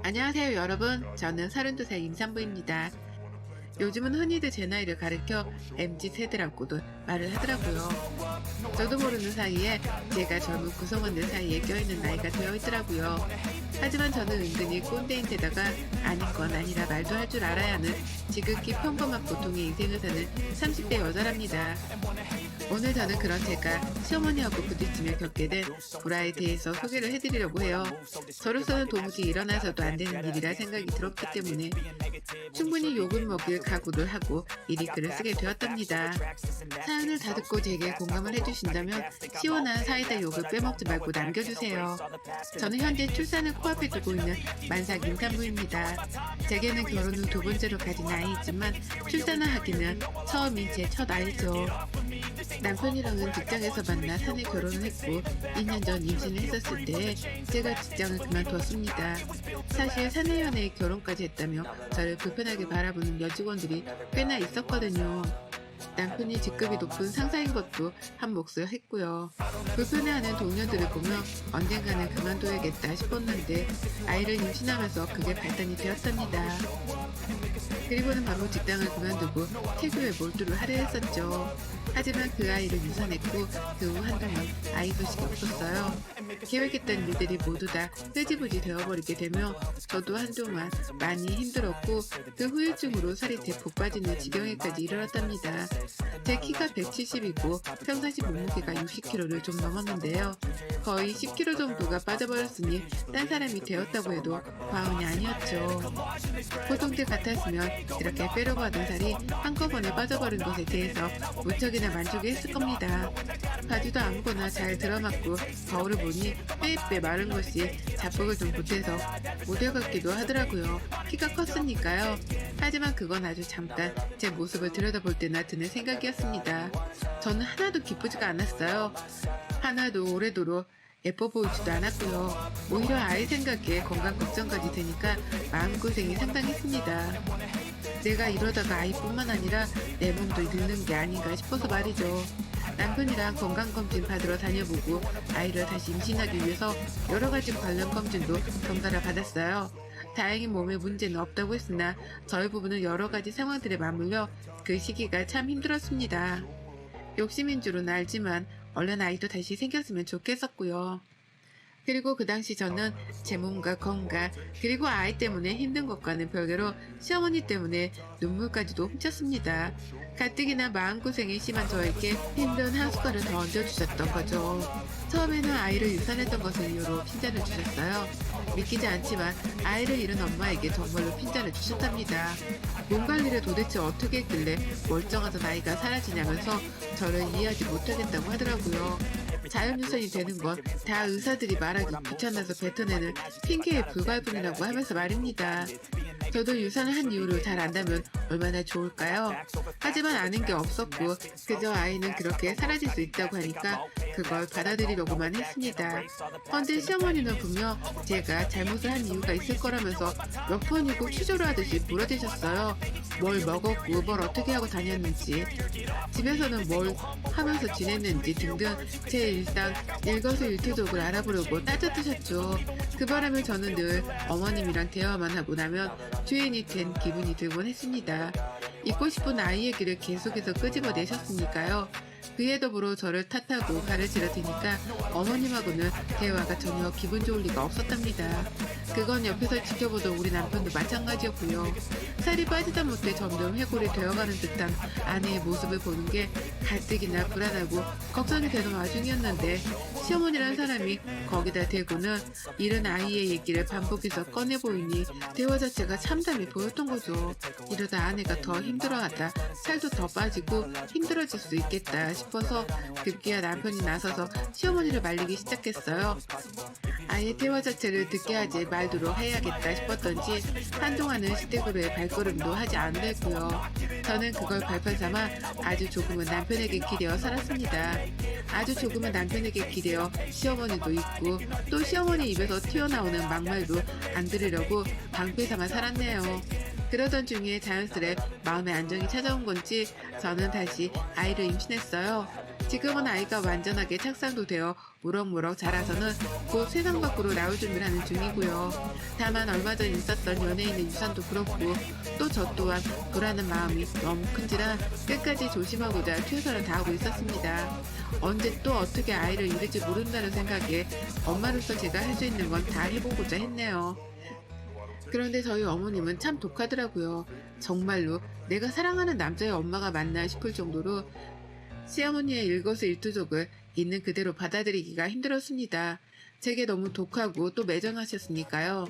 안녕하세요 여러분, 저는 32살 임산부입니다. 요즘은 흔히들 제 나이를 가리켜 MZ세대라고도 말을 하더라고요. 저도 모르는 사이에 제가 젊은 구성원들 사이에 껴있는 나이가 되어 있더라고요. 하지만 저는 은근히 꼰대인 데다가 아닌 건 아니라 말도 할 줄 알아야 하는 지극히 평범한 보통의 인생을 사는 30대 여자랍니다. 오늘 저는 그런 제가 시어머니하고 부딪히며 겪게 된 불화에 대해서 소개를 해드리려고 해요. 저로서는 도무지 일어나서도 안 되는 일이라 생각이 들었기 때문에 충분히 욕을 먹일 각오를 하고 미리 글을 쓰게 되었답니다. 사연을 다 듣고 제게 공감을 해주신다면 시원한 사이다 욕을 빼먹지 말고 남겨주세요. 저는 현재 출산을 코앞에 두고 있는 만삭 임산부입니다. 제게는 결혼 후 두 번째로 가진 아이이지만 출산을 하기는 처음인 제 첫 아이죠. 남편이랑은 직장에서 만나 사내 결혼을 했고 2년 전 임신을 했었을 때 제가 직장을 그만두었습니다. 사실 사내 연애에 결혼까지 했다며 저를 불편하게 바라보는 여직원들이 꽤나 있었거든요. 남편이 직급이 높은 상사인 것도 한 몫을 했고요. 불편해하는 동료들을 보며 언젠가는 그만둬야겠다 싶었는데 아이를 임신하면서 그게 발단이 되었답니다. 그리고는 바로 직장을 그만두고 태교에 몰두를 하려 했었죠. 하지만 그 아이를 유산했고 그 후 한동안 아이 소식이 없었어요. 계획했던 일들이 모두 다 흐지부지 되어버리게 되며 저도 한동안 많이 힘들었고 그 후유증으로 살이 대폭 빠지는 지경에까지 이르렀답니다. 제 키가 170이고 평상시 몸무게가 60kg를 좀 넘었는데요. 거의 10kg 정도가 빠져버렸으니 딴 사람이 되었다고 해도 과언이 아니었죠. 보통 때 같았으면 이렇게 빼려고 하던 살이 한꺼번에 빠져버린 것에 대해서 무척이나 만족했을 겁니다. 바지도 아무거나 잘 들어맞고 거울을 보니 빼빼 마른 것이 자폭을 좀 보태서 모델 같기도 하더라고요. 키가 컸으니까요. 하지만 그건 아주 잠깐 제 모습을 들여다볼 때나 드는 생각이었습니다. 저는 하나도 기쁘지가 않았어요. 하나도 오래도록 예뻐 보이지도 않았고요. 오히려 아이 생각에 건강 걱정까지 되니까 마음고생이 상당했습니다. 내가 이러다가 아이뿐만 아니라 내 몸도 잃는 게 아닌가 싶어서 말이죠. 남편이랑 건강검진 받으러 다녀보고 아이를 다시 임신하기 위해서 여러가지 관련 검진도 덩달아 받았어요. 다행히 몸에 문제는 없다고 했으나 저희 부부는 여러가지 상황들에 맞물려 그 시기가 참 힘들었습니다. 욕심인 줄은 알지만 얼른 아이도 다시 생겼으면 좋겠었고요. 그리고 그 당시 저는 제 몸과 건강 그리고 아이 때문에 힘든 것과는 별개로 시어머니 때문에 눈물까지도 훔쳤습니다. 가뜩이나 마음고생이 심한 저에게 힘든 한 숟갈을 더 얹어주셨던 거죠. 처음에는 아이를 유산했던 것을 이유로 핀잔을 주셨어요. 믿기지 않지만 아이를 잃은 엄마에게 정말로 핀잔을 주셨답니다. 몸 관리를 도대체 어떻게 했길래 멀쩡하던 아이가 사라지냐면서 저를 이해하지 못하겠다고 하더라고요. 자연유산이 되는 건 다 의사들이 말하기 귀찮아서 뱉어내는 핑계에 불과할 뿐이라고 하면서 말입니다. 저도 유산을 한 이유를 잘 안다면 얼마나 좋을까요? 하지만 아는 게 없었고 그저 아이는 그렇게 사라질 수 있다고 하니까 그걸 받아들이려고만 했습니다. 헌데 시어머니는 분명 제가 잘못을 한 이유가 있을 거라면서 몇 번이고 취조를 하듯이 물어대셨어요. 뭘 먹었고 뭘 어떻게 하고 다녔는지, 집에서는 뭘 하면서 지냈는지 등등 제 일상 일거수일투족을 알아보려고 따져드셨죠. 그 바람에 저는 늘 어머님이랑 대화만 하고 나면 죄인이 된 기분이 들곤 했습니다. 잊고 싶은 아이 얘기를 계속해서 끄집어내셨으니까요. 그에 더불어 저를 탓하고 가르치려 드니까 어머님하고는 대화가 전혀 기분 좋을 리가 없었답니다. 그건 옆에서 지켜보던 우리 남편도 마찬가지였고요. 살이 빠지다 못해 점점 해골이 되어가는 듯한 아내의 모습을 보는 게 가뜩이나 불안하고 걱정이 되는 와중이었는데 시어머니란 사람이 거기다 대고는 잃은 아이의 얘기를 반복해서 꺼내보이니 대화 자체가 참담해 보였던 거죠. 이러다 아내가 더 힘들어하다 살도 더 빠지고 힘들어질 수 있겠다 싶어서 급기야 남편이 나서서 시어머니를 말리기 시작했어요. 아예 대화 자체를 듣게 하지 말도록 해야겠다 싶었던지 한동안은 시댁으로의 발걸음도 하지 않으랬고요. 저는 그걸 발판 삼아 아주 조금은 남편에게 기대어 살았습니다. 아주 조금은 남편에게 기대어 시어머니도 있고 또 시어머니 입에서 튀어나오는 막말도 안 들으려고 방패 삼아 살았네요. 그러던 중에 자연스레 마음의 안정이 찾아온 건지 저는 다시 아이를 임신했어요. 지금은 아이가 완전하게 착상도 되어 무럭무럭 자라서는 곧 세상 밖으로 나올 준비를 하는 중이고요. 다만 얼마 전 있었던 연예인의 유산도 그렇고 또 저 또한 불안한 마음이 너무 큰지라 끝까지 조심하고자 최선을 다하고 있었습니다. 언제 또 어떻게 아이를 잃을지 모른다는 생각에 엄마로서 제가 할 수 있는 건 다 해보고자 했네요. 그런데 저희 어머님은 참 독하더라고요. 정말로 내가 사랑하는 남자의 엄마가 맞나 싶을 정도로 시어머니의 일거수일투족을 있는 그대로 받아들이기가 힘들었습니다. 제게 너무 독하고 또 매정하셨으니까요.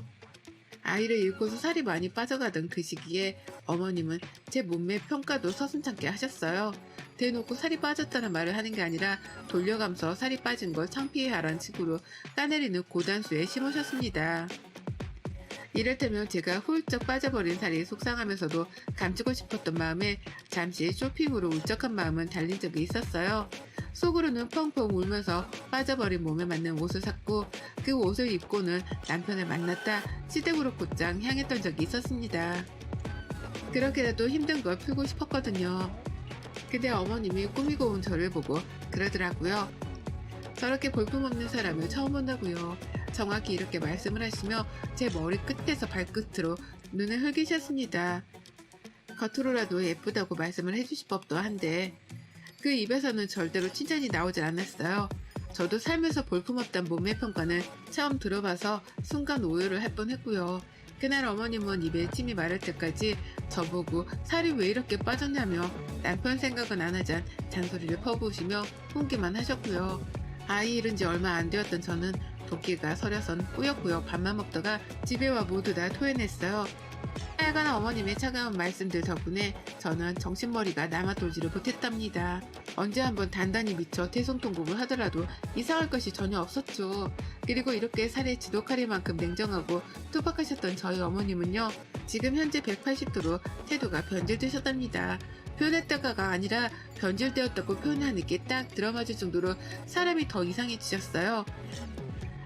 아이를 잃고서 살이 많이 빠져가던 그 시기에 어머님은 제 몸매 평가도 서슴찮게 하셨어요. 대놓고 살이 빠졌다는 말을 하는 게 아니라 돌려가면서 살이 빠진 걸 창피해하라는 식으로 까내리는 고단수에 심으셨습니다. 이를테면 제가 훌쩍 빠져버린 살이 속상하면서도 감추고 싶었던 마음에 잠시 쇼핑으로 울적한 마음은 달린 적이 있었어요. 속으로는 펑펑 울면서 빠져버린 몸에 맞는 옷을 샀고 그 옷을 입고는 남편을 만났다 시댁으로 곧장 향했던 적이 있었습니다. 그렇게라도 힘든 걸 풀고 싶었거든요. 근데 어머님이 꾸미고 온 저를 보고 그러더라고요. 저렇게 볼품없는 사람을 처음 본다고요. 정확히 이렇게 말씀을 하시며 제 머리 끝에서 발끝으로 눈을 흘기셨습니다. 겉으로라도 예쁘다고 말씀을 해주실 법도 한데 그 입에서는 절대로 칭찬이 나오질 않았어요. 저도 살면서 볼품없단 몸매 평가는 처음 들어봐서 순간 오해를 할 뻔했고요. 그날 어머님은 입에 침이 마를 때까지 저보고 살이 왜 이렇게 빠졌냐며 남편 생각은 안 하잔 잔소리를 퍼부으시며 훈기만 하셨고요. 아이 잃은 지 얼마 안 되었던 저는 도끼가 서려선 꾸역꾸역 밥만 먹다가 집에 와 모두 다 토해냈어요. 하여간 어머님의 차가운 말씀들 덕분에 저는 정신머리가 남아돌지를 못했답니다. 언제 한번 단단히 미쳐 대성통곡을 하더라도 이상할 것이 전혀 없었죠. 그리고 이렇게 살에 지독할 만큼 냉정하고 투박하셨던 저희 어머님은요. 지금 현재 180도로 태도가 변질되셨답니다. 표현했다가가 아니라 변질되었다고 표현하는 게 딱 들어맞을 정도로 사람이 더 이상해지셨어요.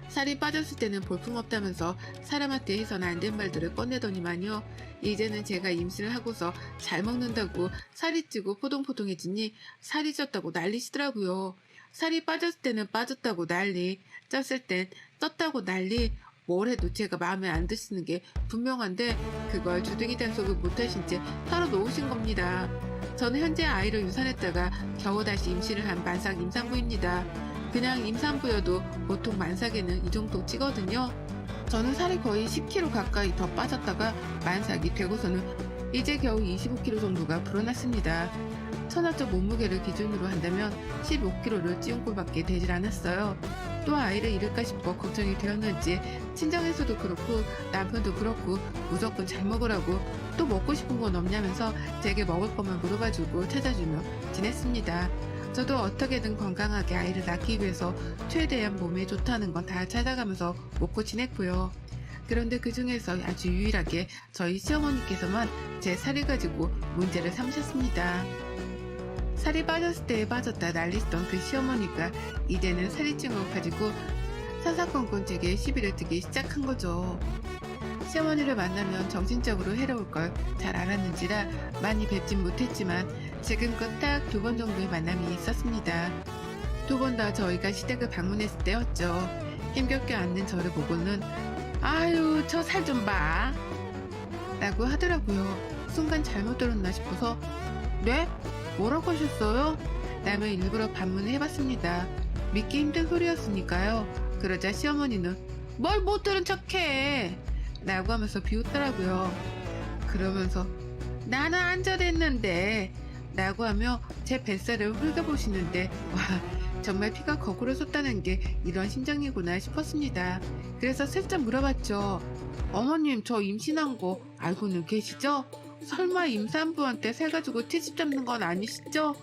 살이 빠졌을 때는 볼품없다면서 사람한테 해서는 안 된 말들을 꺼내더니만요. 이제는 제가 임신을 하고서 잘 먹는다고 살이 찌고 포동포동해지니 살이 쪘다고 난리시더라고요. 살이 빠졌을 때는 빠졌다고 난리, 쪘을 땐 쪘다고 난리, 뭘 해도 제가 마음에 안 드시는 게 분명한데 그걸 주둥이 단속을 못하신 채 털어놓으신 겁니다. 저는 현재 아이를 유산했다가 겨우 다시 임신을 한 만삭 임산부입니다. 그냥 임산부여도 보통 만삭에는 이 정도 찌거든요. 저는 살이 거의 10kg 가까이 더 빠졌다가 만삭이 되고서는 이제 겨우 25kg 정도가 불어났습니다. 천하적 몸무게를 기준으로 한다면 15kg를 찌운 꼴밖에 되질 않았어요. 또 아이를 잃을까 싶어 걱정이 되었는지 친정에서도 그렇고 남편도 그렇고 무조건 잘 먹으라고 또 먹고 싶은 건 없냐면서 제게 먹을 것만 물어봐주고 찾아주며 지냈습니다. 저도 어떻게든 건강하게 아이를 낳기 위해서 최대한 몸에 좋다는 건 다 찾아가면서 먹고 지냈고요. 그런데 그 중에서 아주 유일하게 저희 시어머니께서만 제 살을 가지고 문제를 삼으셨습니다. 살이 빠졌을 때 빠졌다 난리던 그 시어머니가 이제는 살이 찐 걸 가지고 사사건건 제게 시비를 뜨기 시작한 거죠. 시어머니를 만나면 정신적으로 해로울 걸 잘 알았는지라 많이 뵙진 못했지만 지금껏 딱 2번 정도의 만남이 있었습니다. 2번 다 저희가 시댁을 방문했을 때였죠. 힘겹게 앉는 저를 보고는 아유 저 살 좀 봐 라고 하더라고요. 순간 잘못 들었나 싶어서 네? 뭐라고 하셨어요? 라며 일부러 반문을 해봤습니다. 믿기 힘든 소리였으니까요. 그러자 시어머니는 뭘 못 들은 척해 라고 하면서 비웃더라고요. 그러면서 나는 안절했는데 라고 하며 제 뱃살을 훑어보시는데 와 정말 피가 거꾸로 솟다는 게 이런 심정이구나 싶었습니다. 그래서 슬쩍 물어봤죠. 어머님 저 임신한 거 알고는 계시죠? 설마 임산부한테 살 가지고 트집 잡는 건 아니시죠?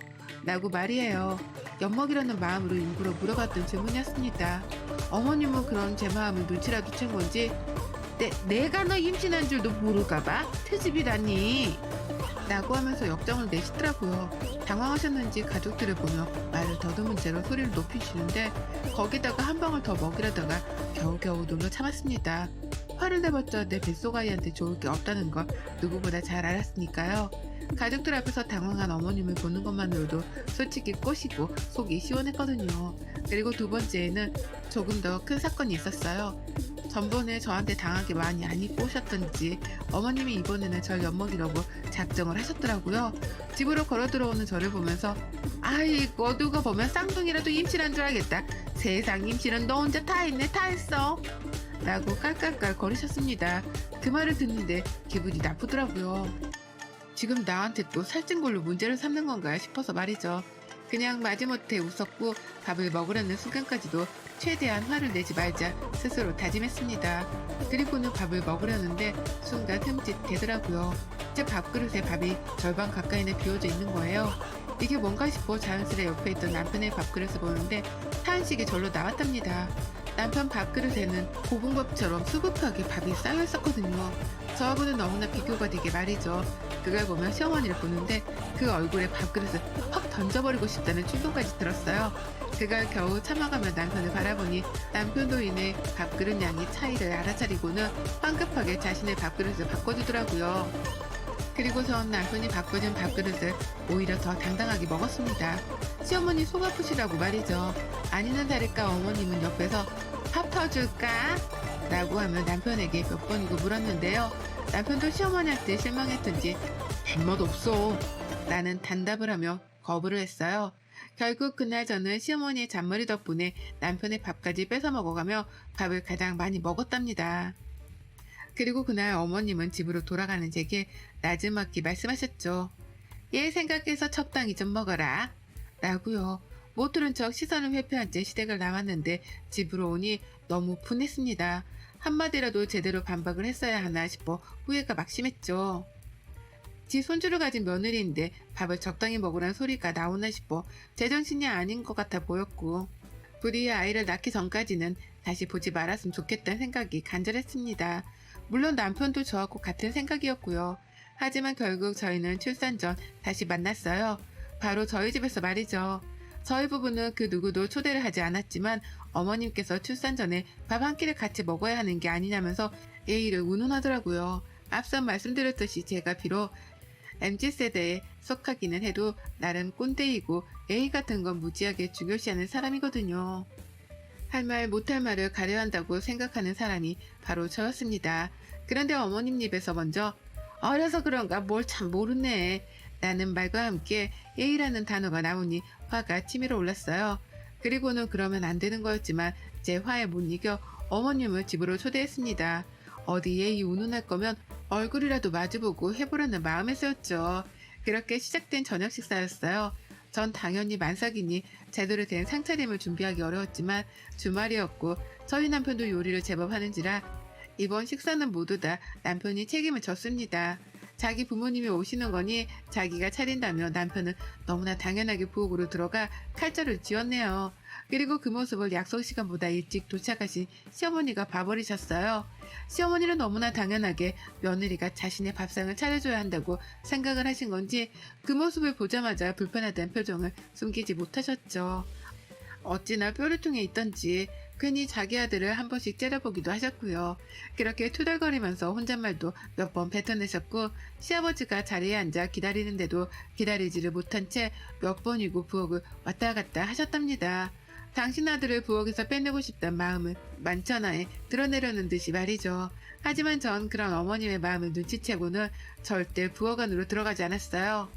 라고 말이에요. 엿먹이려는 마음으로 일부러 물어봤던 질문이었습니다. 어머님은 그런 제 마음을 눈치라도 챈 건지 내가 너 임신한 줄도 모를까봐 트집이라니 라고 하면서 역정을 내시더라고요. 당황하셨는지 가족들을 보며 말을 더듬은 채로 소리를 높이시는데 거기다가 한 방울 더 먹이려다가 겨우겨우 놀러 참았습니다. 화를 내봤자 내 뱃속 아이한테 좋을 게 없다는 걸 누구보다 잘 알았으니까요. 가족들 앞에서 당황한 어머님을 보는 것만으로도 솔직히 꼬시고 속이 시원했거든요. 그리고 두 번째에는 조금 더 큰 사건이 있었어요. 전번에 저한테 당하게 많이 안 입고 오셨던지 어머님이 이번에는 절 엿먹이려고 작정을 하셨더라고요. 집으로 걸어 들어오는 저를 보면서 아이고 누가 보면 쌍둥이라도 임신한 줄 알겠다. 세상 임신은 너 혼자 다 했네 다 했어. 라고 깔깔깔 거리셨습니다. 그 말을 듣는데 기분이 나쁘더라고요. 지금 나한테 또 살찐 걸로 문제를 삼는 건가 싶어서 말이죠. 그냥 마지못해 웃었고 밥을 먹으려는 순간까지도 최대한 화를 내지 말자 스스로 다짐했습니다. 그리고는 밥을 먹으려는데 순간 흠칫대더라고요. 제 밥그릇에 밥이 절반 가까이나 비워져 있는 거예요. 이게 뭔가 싶어 자연스레 옆에 있던 남편의 밥그릇을 보는데 타한식이 절로 나왔답니다. 남편 밥그릇에는 고분밥처럼 수북하게 밥이 쌓여 있었거든요. 저하고는 너무나 비교가 되게 말이죠. 그걸 보면 시어머니를 보는데 그 얼굴에 밥그릇을 확 던져버리고 싶다는 충동까지 들었어요. 그걸 겨우 참아가며 남편을 바라보니 남편도 이내 밥그릇 양의 차이를 알아차리고는 황급하게 자신의 밥그릇을 바꿔주더라고요. 그리고선 남편이 바꿔준 밥그릇을 오히려 더 당당하게 먹었습니다. 시어머니 속 아프시라고 말이죠. 아니나 다를까 어머님은 옆에서 밥 터줄까? 라고 하며 남편에게 몇 번이고 물었는데요. 남편도 시어머니한테 실망했던지 밥맛 없어 라는 단답을 하며 거부를 했어요. 결국 그날 저는 시어머니의 잔머리 덕분에 남편의 밥까지 뺏어 먹어가며 밥을 가장 많이 먹었답니다. 그리고 그날 어머님은 집으로 돌아가는 제게 나지막히 말씀하셨죠. 얘 생각해서 적당히 좀 먹어라 라고요. 못 들은 척 시선을 회피한 채 시댁을 나왔는데 집으로 오니 너무 분했습니다. 한마디라도 제대로 반박을 했어야 하나 싶어 후회가 막심했죠. 지 손주를 가진 며느리인데 밥을 적당히 먹으란 소리가 나오나 싶어 제정신이 아닌 것 같아 보였고 부디 아이를 낳기 전까지는 다시 보지 말았으면 좋겠다는 생각이 간절했습니다. 물론 남편도 저하고 같은 생각이었고요. 하지만 결국 저희는 출산 전 다시 만났어요. 바로 저희 집에서 말이죠. 저희 부부는 그 누구도 초대를 하지 않았지만 어머님께서 출산 전에 밥 한 끼를 같이 먹어야 하는 게 아니냐면서 예의를 운운하더라고요. 앞서 말씀드렸듯이 제가 비록 MZ세대에 속하기는 해도 나름 꼰대이고 예의 같은 건 무지하게 중요시하는 사람이거든요. 할 말 못할 말을 가려야 한다고 생각하는 사람이 바로 저였습니다. 그런데 어머님 입에서 먼저 어려서 그런가 뭘 참 모르네 라는 말과 함께 예의라는 단어가 나오니 화가 치밀어 올랐어요. 그리고는 그러면 안 되는 거였지만 제 화에 못 이겨 어머님을 집으로 초대했습니다. 어디 예의 운운할 거면 얼굴이라도 마주보고 해보라는 마음에 쓰였죠. 그렇게 시작된 저녁 식사였어요. 전 당연히 만삭이니 제대로 된 상차림을 준비하기 어려웠지만 주말이었고 저희 남편도 요리를 제법 하는지라 이번 식사는 모두 다 남편이 책임을 졌습니다. 자기 부모님이 오시는 거니 자기가 차린다며 남편은 너무나 당연하게 부엌으로 들어가 칼자를 쥐었네요. 그리고 그 모습을 약속 시간보다 일찍 도착하신 시어머니가 봐버리셨어요. 시어머니는 너무나 당연하게 며느리가 자신의 밥상을 차려줘야 한다고 생각을 하신 건지 그 모습을 보자마자 불편하다는 표정을 숨기지 못하셨죠. 어찌나 뾰루통에 있던지 괜히 자기 아들을 한 번씩 째려보기도 하셨고요. 그렇게 투덜거리면서 혼잣말도 몇 번 뱉어내셨고 시아버지가 자리에 앉아 기다리는데도 기다리지를 못한 채 몇 번이고 부엌을 왔다 갔다 하셨답니다. 당신 아들을 부엌에서 빼내고 싶단 마음을 만천하에 드러내려는 듯이 말이죠. 하지만 전 그런 어머님의 마음을 눈치채고는 절대 부엌 안으로 들어가지 않았어요.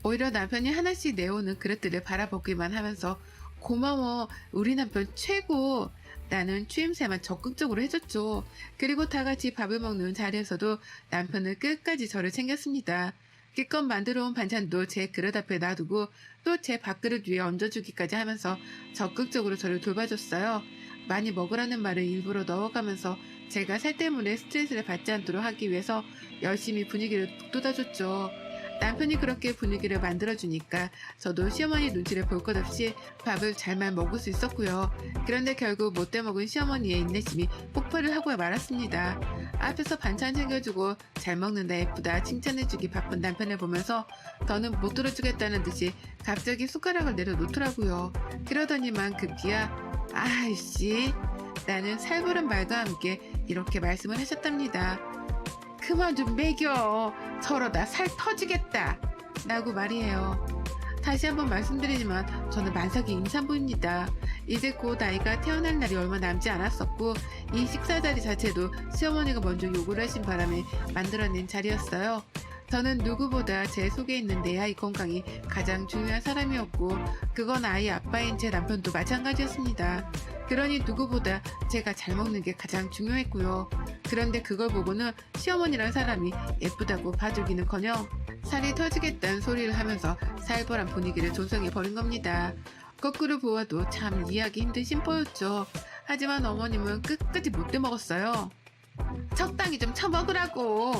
오히려 남편이 하나씩 내오는 그릇들을 바라보기만 하면서 고마워 우리 남편 최고 나는 추임새만 적극적으로 해줬죠. 그리고 다 같이 밥을 먹는 자리에서도 남편은 끝까지 저를 챙겼습니다. 기껏 만들어 온 반찬도 제 그릇 앞에 놔두고 또 제 밥그릇 위에 얹어주기까지 하면서 적극적으로 저를 돌봐줬어요. 많이 먹으라는 말을 일부러 넣어가면서 제가 살 때문에 스트레스를 받지 않도록 하기 위해서 열심히 분위기를 북돋아줬죠. 남편이 그렇게 분위기를 만들어주니까 저도 시어머니 눈치를 볼 것 없이 밥을 잘만 먹을 수 있었고요. 그런데 결국 못돼 먹은 시어머니의 인내심이 폭발을 하고 말았습니다. 앞에서 반찬 챙겨주고 잘 먹는다 예쁘다 칭찬해주기 바쁜 남편을 보면서 더는 못 들어주겠다는 듯이 갑자기 숟가락을 내려놓더라고요. 그러더니만 급기야 아이씨 라는 살벌한 말과 함께 이렇게 말씀을 하셨답니다. 그만 좀 먹여. 저러다 살 터지겠다. 라고 말이에요. 다시 한번 말씀드리지만 저는 만삭이 임산부입니다. 이제 곧 아이가 태어날 날이 얼마 남지 않았었고 이 식사 자리 자체도 시어머니가 먼저 요구를 하신 바람에 만들어낸 자리였어요. 저는 누구보다 제 속에 있는 내 아이 건강이 가장 중요한 사람이었고 그건 아이 아빠인 제 남편도 마찬가지였습니다. 그러니 누구보다 제가 잘 먹는 게 가장 중요했고요. 그런데 그걸 보고는 시어머니란 사람이 예쁘다고 봐주기는커녕 살이 터지겠다는 소리를 하면서 살벌한 분위기를 조성해버린 겁니다. 거꾸로 보아도 참 이해하기 힘든 심보였죠. 하지만 어머님은 끝까지 못돼 먹었어요. 적당히 좀 처먹으라고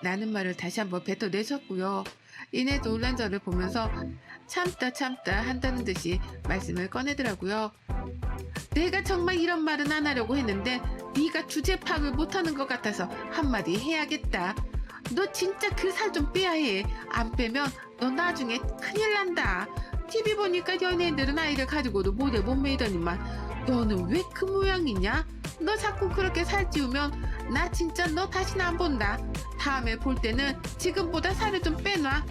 라는 말을 다시 한번 뱉어내셨고요. 이내 놀란 저를 보면서 참다 한다는 듯이 말씀을 꺼내더라고요. 내가 정말 이런 말은 안 하려고 했는데 네가 주제 파악을 못하는 것 같아서 한마디 해야겠다. 너 진짜 그 살 좀 빼야 해. 안 빼면 너 나중에 큰일 난다. TV 보니까 연예인들은 아이를 가지고도 모델 못 매이더니만 너는 왜 그 모양이냐? 너 자꾸 그렇게 살찌우면 나 진짜 너 다시는 안 본다. 다음에 볼 때는 지금보다 살을 좀 빼놔.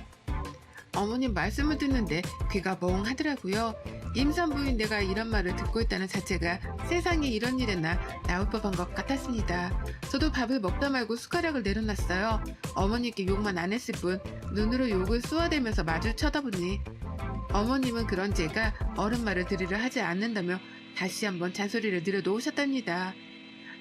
어머님 말씀을 듣는데 귀가 멍하더라고요. 임산부인 내가 이런 말을 듣고 있다는 자체가 세상에 이런 일이나 나올 법한 것 같았습니다. 저도 밥을 먹다 말고 숟가락을 내려놨어요. 어머니께 욕만 안 했을 뿐 눈으로 욕을 쏘아대면서 마주 쳐다보니 어머님은 그런 제가 어른 말을 들으려 하지 않는다며 다시 한번 잔소리를 늘어놓으셨답니다.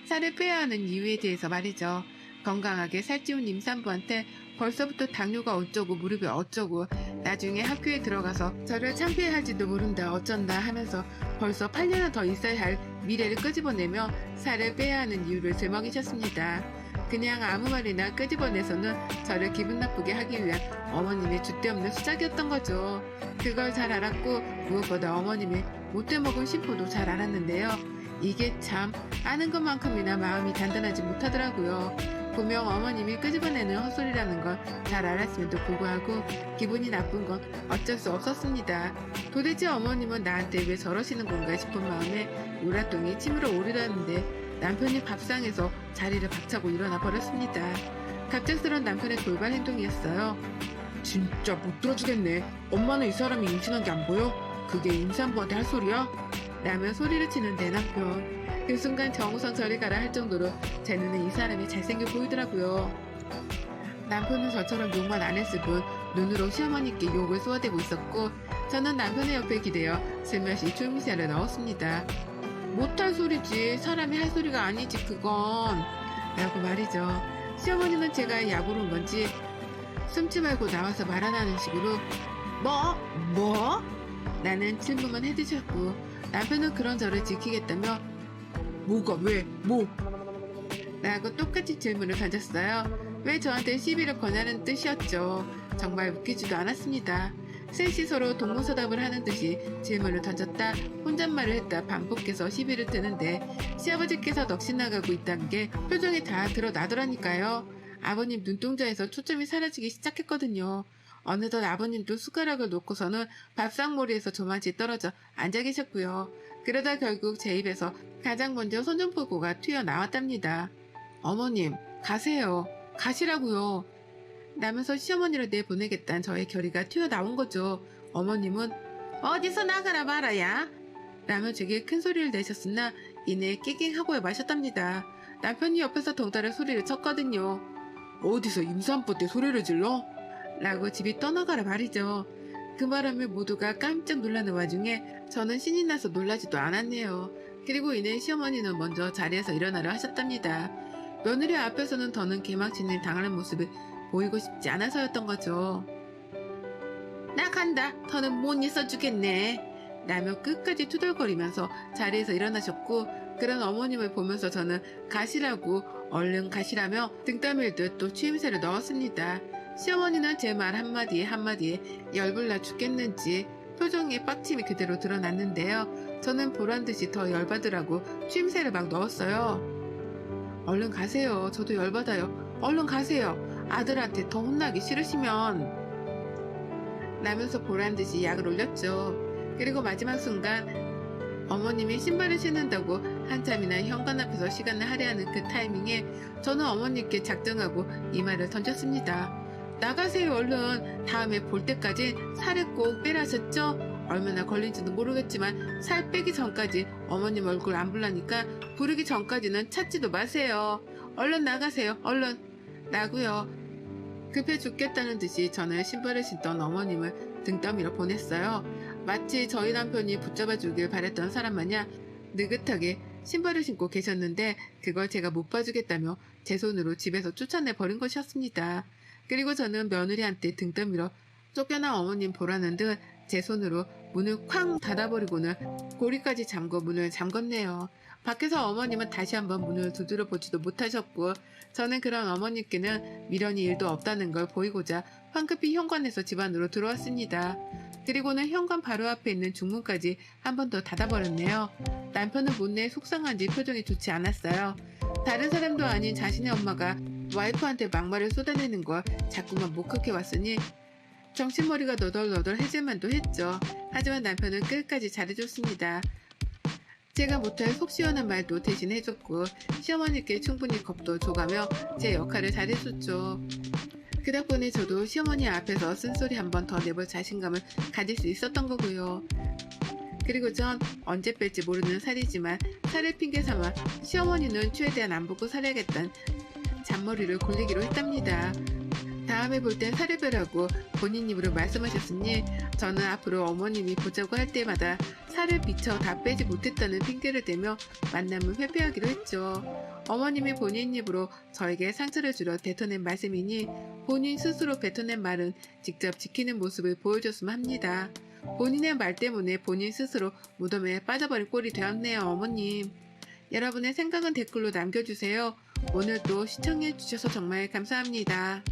살을 빼야 하는 이유에 대해서 말이죠. 건강하게 살찌운 임산부한테 벌써부터 당뇨가 어쩌고 무릎이 어쩌고 나중에 학교에 들어가서 저를 창피해할지도 모른다 어쩐다 하면서 벌써 8년은 더 있어야 할 미래를 끄집어내며 살을 빼야 하는 이유를 들먹이셨습니다. 그냥 아무 말이나 끄집어내서는 저를 기분 나쁘게 하기 위한 어머님의 줏대없는 수작이었던 거죠. 그걸 잘 알았고 무엇보다 어머님의 못돼 먹은 심보도 잘 알았는데요. 이게 참 아는 것만큼이나 마음이 단단하지 못하더라고요. 분명 어머님이 끄집어내는 헛소리라는 걸 잘 알았음에도 불구하고 기분이 나쁜 건 어쩔 수 없었습니다. 도대체 어머님은 나한테 왜 저러시는 건가 싶은 마음에 우라통이 침으로 오르다는데 남편이 밥상에서 자리를 박차고 일어나 버렸습니다. 갑작스런 남편의 돌발 행동이었어요. 진짜 못 들어주겠네. 엄마는 이 사람이 임신한 게 안 보여? 그게 임산부한테 할 소리야? 라며 소리를 치는 내 남편. 그 순간 정우성 저리 가라 할 정도로 제 눈에 이 사람이 잘생겨 보이더라고요. 남편은 저처럼 욕만 안 했을 뿐 눈으로 시어머니께 욕을 쏘아대고 있었고 저는 남편의 옆에 기대어 슬며시 추미새를 넣었습니다. 못할 소리지 사람이 할 소리가 아니지 그건 라고 말이죠. 시어머니는 제가 약으로 온 건지 숨지 말고 나와서 말 안 하는 식으로 뭐? 라는 질문만 해주셨고 남편은 그런 저를 지키겠다며 뭐가 왜? 뭐? 라고 똑같이 질문을 던졌어요. 왜 저한테 시비를 거냐는 뜻이었죠. 정말 웃기지도 않았습니다. 셋이 서로 동문서답을 하는 듯이 질문을 던졌다 혼잣말을 했다 반복해서 시비를 트는데 시아버지께서 넋이 나가고 있다는 게 표정이 다 드러나더라니까요. 아버님 눈동자에서 초점이 사라지기 시작했거든요. 어느덧 아버님도 숟가락을 놓고서는 밥상머리에서 저만치 떨어져 앉아 계셨고요. 그러다 결국 제 입에서 가장 먼저 선전포고가 튀어나왔답니다. 어머님 가세요. 가시라고요. 라면서 시어머니를 내보내겠다는 저의 결의가 튀어나온 거죠. 어머님은 어디서 나가라 말아야 라며 제게 큰 소리를 내셨으나 이내 깨갱하고 마셨답니다. 남편이 옆에서 덩달아 소리를 쳤거든요. 어디서 임산부 때 소리를 질러? 라고 집이 떠나가라 말이죠. 그 바람에 모두가 깜짝 놀라는 와중에 저는 신이 나서 놀라지도 않았네요. 그리고 이내 시어머니는 먼저 자리에서 일어나려 하셨답니다. 며느리 앞에서는 더는 개망신을 당하는 모습을 보이고 싶지 않아서였던 거죠. 나 간다. 더는 못 있어주겠네. 라며 끝까지 투덜거리면서 자리에서 일어나셨고 그런 어머님을 보면서 저는 가시라고 얼른 가시라며 등 떠밀듯 또 취임새를 넣었습니다. 시어머니는 제 말 한마디에 열불나 죽겠는지 표정에 빡침이 그대로 드러났는데요. 저는 보란듯이 더 열받으라고 취임새를 막 넣었어요. 얼른 가세요. 저도 열받아요. 얼른 가세요. 아들한테 더 혼나기 싫으시면 라면서 보란듯이 약을 올렸죠. 그리고 마지막 순간 어머님이 신발을 신는다고 한참이나 현관 앞에서 시간을 할애하는 그 타이밍에 저는 어머니께 작정하고 이 말을 던졌습니다. 나가세요 얼른. 다음에 볼 때까지 살을 꼭 빼라셨죠? 얼마나 걸린지도 모르겠지만 살 빼기 전까지 어머님 얼굴 안 볼라니까 부르기 전까지는 찾지도 마세요. 얼른 나가세요. 얼른. 나고요. 급해 죽겠다는 듯이 저는 신발을 신던 어머님을 등떠밀어 보냈어요. 마치 저희 남편이 붙잡아주길 바랬던 사람 마냥 느긋하게 신발을 신고 계셨는데 그걸 제가 못 봐주겠다며 제 손으로 집에서 쫓아내 버린 것이었습니다. 그리고 저는 며느리한테 등 떠밀어 쫓겨난 어머님 보라는 듯 제 손으로 문을 쾅 닫아버리고는 고리까지 잠궈 문을 잠궜네요. 밖에서 어머님은 다시 한번 문을 두드려 보지도 못하셨고 저는 그런 어머님께는 미련이 일도 없다는 걸 보이고자 황급히 현관에서 집 안으로 들어왔습니다. 그리고는 현관 바로 앞에 있는 중문까지 한 번 더 닫아버렸네요. 남편은 못내 속상한지 표정이 좋지 않았어요. 다른 사람도 아닌 자신의 엄마가 와이프한테 막말을 쏟아내는 걸 자꾸만 목격해 왔으니 정신머리가 너덜너덜해질만도 했죠. 하지만 남편은 끝까지 잘해줬습니다. 제가 못할 속 시원한 말도 대신 해줬고 시어머니께 충분히 겁도 줘가며 제 역할을 잘해줬죠. 그 덕분에 저도 시어머니 앞에서 쓴소리 한 번 더 내볼 자신감을 가질 수 있었던 거고요. 그리고 전 언제 뺄지 모르는 살이지만 살을 핑계 삼아 시어머니는 최대한 안 보고 살아야겠다는 잔머리를 굴리기로 했답니다. 다음에 볼 땐 살을 빼라고 본인 입으로 말씀하셨으니 저는 앞으로 어머님이 보자고 할 때마다 살을 미처 다 빼지 못했다는 핑계를 대며 만남을 회피하기로 했죠. 어머님이 본인 입으로 저에게 상처를 주려 뱉어낸 말씀이니 본인 스스로 뱉어낸 말은 직접 지키는 모습을 보여줬으면 합니다. 본인의 말 때문에 본인 스스로 무덤에 빠져버릴 꼴이 되었네요, 어머님. 여러분의 생각은 댓글로 남겨주세요. 오늘도 시청해주셔서 정말 감사합니다.